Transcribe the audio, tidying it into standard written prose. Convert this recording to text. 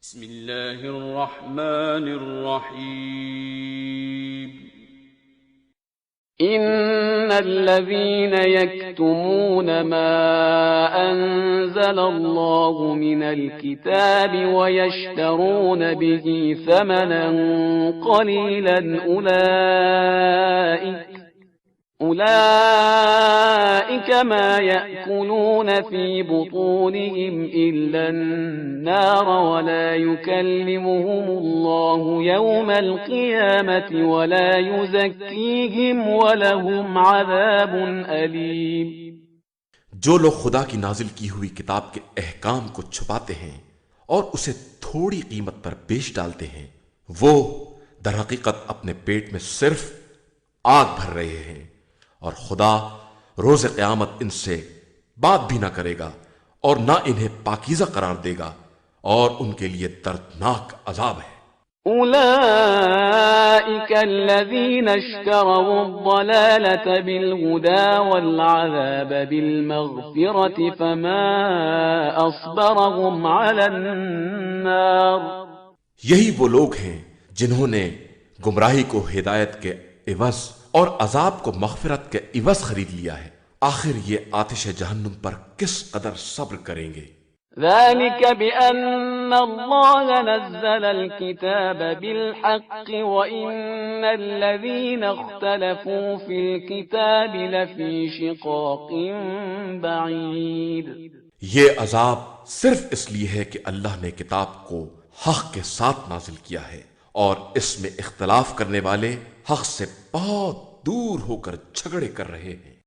बिस्मिल्लाहिर्रहमानिर्रहीम। इन्नल्लज़ीना यक्तुमून मा अंज़लल्लाहु मिनल किताबि व यश्तरून बिही समनन क़लीलन उलाइक मा यअकुलून फी बुतूनिहिम इल्लन्नार व ला युकल्लिमुहुमुल्लाहु यौमल क़ियामति व ला युज़क्कीहिम व लहुम अज़ाबुन अलीम। जो लोग खुदा की नाजिल की हुई किताब के अहकाम को छुपाते हैं और उसे थोड़ी कीमत पर बेच डालते हैं, वो दरहकीकत अपने पेट में सिर्फ आग भर रहे हैं और खुदा रोज़ क़यामत इनसे बात भी ना करेगा और ना इन्हें पाकीज़ा करार देगा और उनके लिए दर्दनाक अजाब है। उलाइक अल्लज़ीना इश्तरौ अद-दलालत बिल-हुदा वल-अज़ाब बिल-मग़फ़िरति फमा अस्बरहुम अलन-नार। यही वो लोग हैं जिन्होंने गुमराही को हिदायत के इवज़ और अजाब को मग़फ़िरत के इवज़ खरीद लिया है। आखिर ये आतिश जहन्नुम पर किस कदर सब्र करेंगे। ज़ालिक बिअन्नल्लाह नज़्ज़लल किताब बिल-हक़्क़ि व इन्नल्लज़ीना इख्तलफ़ू फ़िल किताबि लफ़ी शिक़ाक़िन बईद। ये अजाब सिर्फ इसलिए है कि अल्लाह ने किताब को हक़ के साथ नाजिल किया है और इसमें इख्तलाफ करने वाले हक़ से बहुत दूर होकर झगड़े कर रहे हैं।